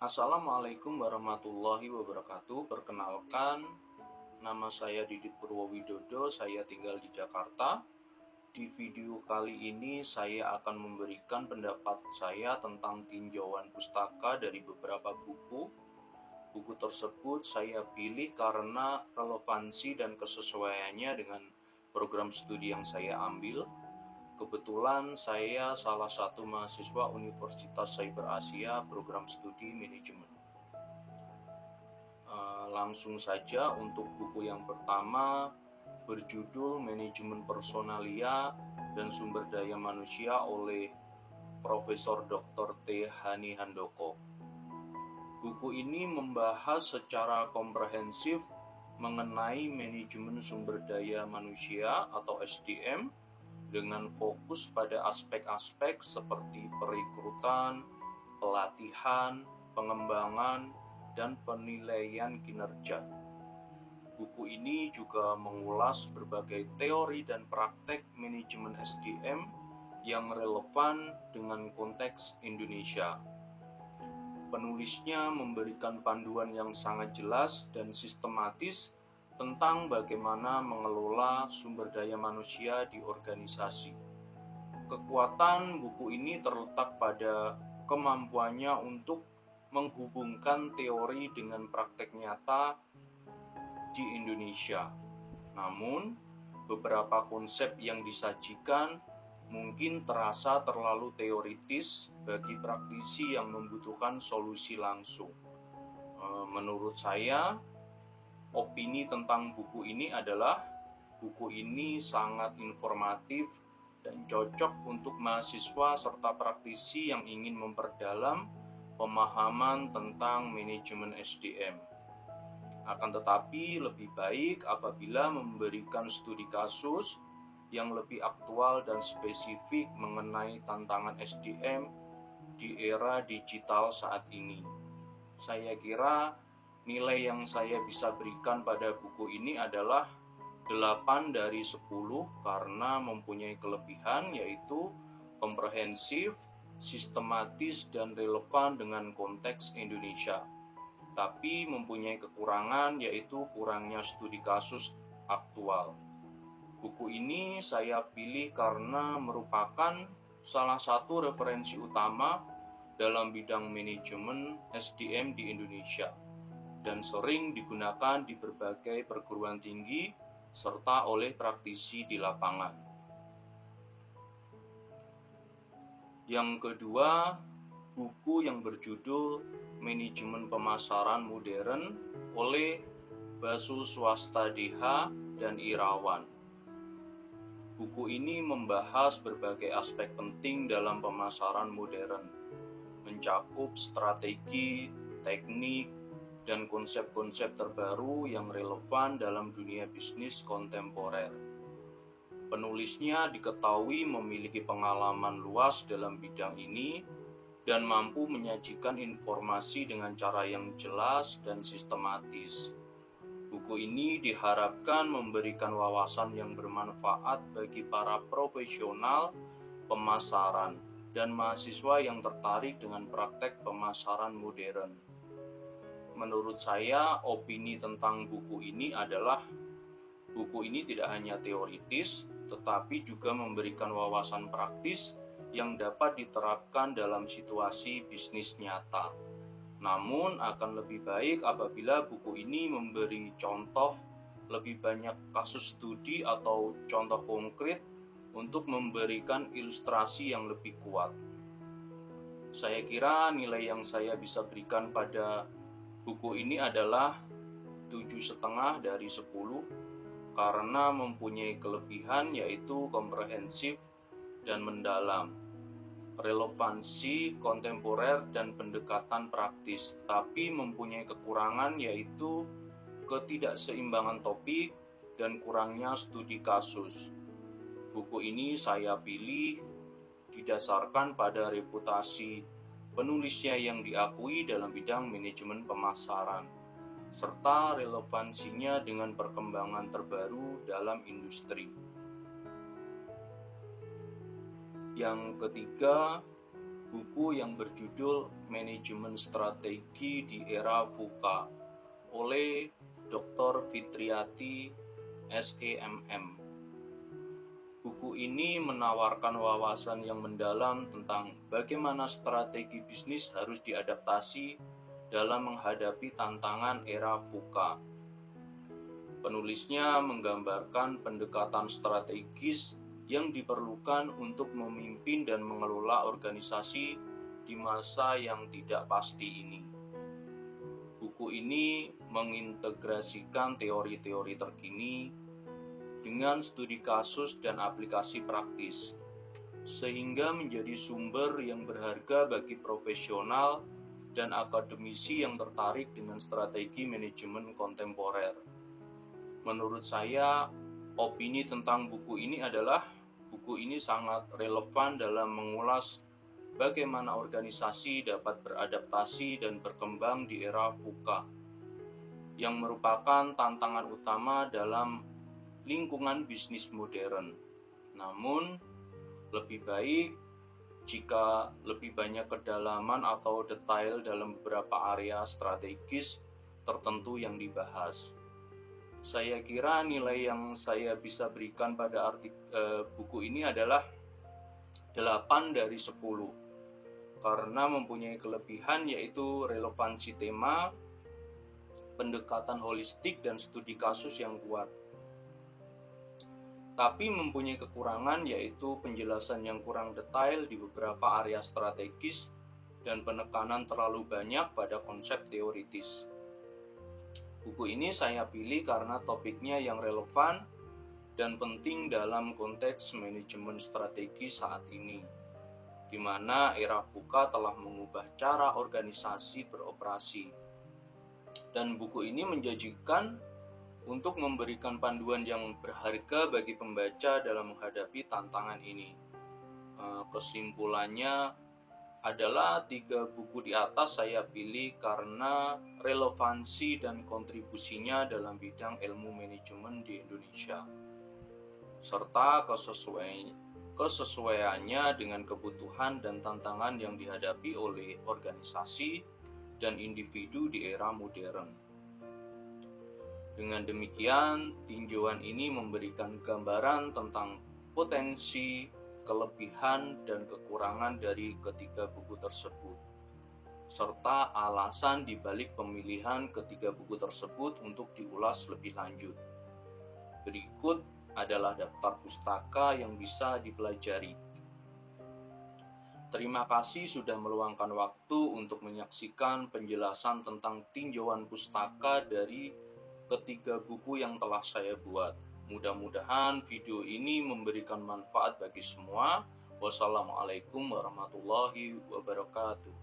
Assalamualaikum warahmatullahi wabarakatuh. Perkenalkan, nama saya Didit Purwowidodo, saya tinggal di Jakarta. Di video kali ini saya akan memberikan pendapat saya tentang tinjauan pustaka dari beberapa buku. Buku tersebut saya pilih karena relevansi dan kesesuaiannya dengan program studi yang saya ambil. Kebetulan saya salah satu mahasiswa Universitas Cyber Asia program studi manajemen. Langsung saja untuk buku yang pertama berjudul Manajemen Personalia dan Sumber Daya Manusia oleh Profesor Dr. T. Hani Handoko. Buku ini membahas secara komprehensif mengenai manajemen sumber daya manusia atau SDM dengan fokus pada aspek-aspek seperti perekrutan, pelatihan, pengembangan, dan penilaian kinerja. Buku ini juga mengulas berbagai teori dan praktek manajemen SDM yang relevan dengan konteks Indonesia. Penulisnya memberikan panduan yang sangat jelas dan sistematis tentang bagaimana mengelola sumber daya manusia di organisasi. Kekuatan buku ini terletak pada kemampuannya untuk menghubungkan teori dengan praktek nyata di Indonesia. Namun, beberapa konsep yang disajikan mungkin terasa terlalu teoritis bagi praktisi yang membutuhkan solusi langsung. Menurut saya, opini tentang buku ini adalah buku ini sangat informatif dan cocok untuk mahasiswa serta praktisi yang ingin memperdalam pemahaman tentang manajemen SDM. Akan tetapi lebih baik apabila memberikan studi kasus yang lebih aktual dan spesifik mengenai tantangan SDM di era digital saat ini. Saya kira nilai yang saya bisa berikan pada buku ini adalah 8 dari 10 karena mempunyai kelebihan yaitu komprehensif, sistematis, dan relevan dengan konteks Indonesia. Tapi mempunyai kekurangan yaitu kurangnya studi kasus aktual. Buku ini saya pilih karena merupakan salah satu referensi utama dalam bidang manajemen SDM di Indonesia dan sering digunakan di berbagai perguruan tinggi serta oleh praktisi di lapangan. Yang kedua, buku yang berjudul Manajemen Pemasaran Modern oleh Basu Swastadiha dan Irawan. Buku ini membahas berbagai aspek penting dalam pemasaran modern, mencakup strategi, teknik, dan konsep-konsep terbaru yang relevan dalam dunia bisnis kontemporer. Penulisnya diketahui memiliki pengalaman luas dalam bidang ini dan mampu menyajikan informasi dengan cara yang jelas dan sistematis. Buku ini diharapkan memberikan wawasan yang bermanfaat bagi para profesional pemasaran dan mahasiswa yang tertarik dengan praktek pemasaran modern. Menurut saya, opini tentang buku ini adalah buku ini tidak hanya teoritis, tetapi juga memberikan wawasan praktis yang dapat diterapkan dalam situasi bisnis nyata. Namun akan lebih baik apabila buku ini memberi contoh lebih banyak kasus studi atau contoh konkret untuk memberikan ilustrasi yang lebih kuat. Saya kira nilai yang saya bisa berikan pada buku ini adalah 7,5 dari 10 karena mempunyai kelebihan yaitu komprehensif dan mendalam, relevansi kontemporer dan pendekatan praktis, tapi mempunyai kekurangan yaitu ketidakseimbangan topik dan kurangnya studi kasus. Buku ini saya pilih didasarkan pada reputasi penulisnya yang diakui dalam bidang manajemen pemasaran, serta relevansinya dengan perkembangan terbaru dalam industri. Yang ketiga, buku yang berjudul Manajemen Strategi di Era VUCA oleh Dr. Fitriati, SEMM. Buku ini menawarkan wawasan yang mendalam tentang bagaimana strategi bisnis harus diadaptasi dalam menghadapi tantangan era VUCA. Penulisnya menggambarkan pendekatan strategis yang diperlukan untuk memimpin dan mengelola organisasi di masa yang tidak pasti ini. Buku ini mengintegrasikan teori-teori terkini dengan studi kasus dan aplikasi praktis, sehingga menjadi sumber yang berharga bagi profesional dan akademisi yang tertarik dengan strategi manajemen kontemporer. Menurut saya, opini tentang buku ini adalah buku ini sangat relevan dalam mengulas bagaimana organisasi dapat beradaptasi dan berkembang di era VUCA, yang merupakan tantangan utama dalam lingkungan bisnis modern. Namun, lebih baik jika lebih banyak kedalaman atau detail dalam beberapa area strategis tertentu yang dibahas. Saya kira nilai yang saya bisa berikan pada buku ini adalah 8 dari 10 karena mempunyai kelebihan yaitu relevansi tema, pendekatan holistik, dan studi kasus yang kuat. Tapi mempunyai kekurangan yaitu penjelasan yang kurang detail di beberapa area strategis dan penekanan terlalu banyak pada konsep teoritis. Buku ini saya pilih karena topiknya yang relevan dan penting dalam konteks manajemen strategi saat ini, di mana era VUCA telah mengubah cara organisasi beroperasi. Dan buku ini menjanjikan untuk memberikan panduan yang berharga bagi pembaca dalam menghadapi tantangan ini. Kesimpulannya adalah 3 buku di atas saya pilih karena relevansi dan kontribusinya dalam bidang ilmu manajemen di Indonesia, serta kesesuaiannya dengan kebutuhan dan tantangan yang dihadapi oleh organisasi dan individu di era modern. Dengan demikian, tinjauan ini memberikan gambaran tentang potensi, kelebihan, dan kekurangan dari ketiga buku tersebut, serta alasan dibalik pemilihan ketiga buku tersebut untuk diulas lebih lanjut. Berikut adalah daftar pustaka yang bisa dipelajari. Terima kasih sudah meluangkan waktu untuk menyaksikan penjelasan tentang tinjauan pustaka dari ketiga buku yang telah saya buat. Mudah-mudahan video ini memberikan manfaat bagi semua. Wassalamualaikum warahmatullahi wabarakatuh.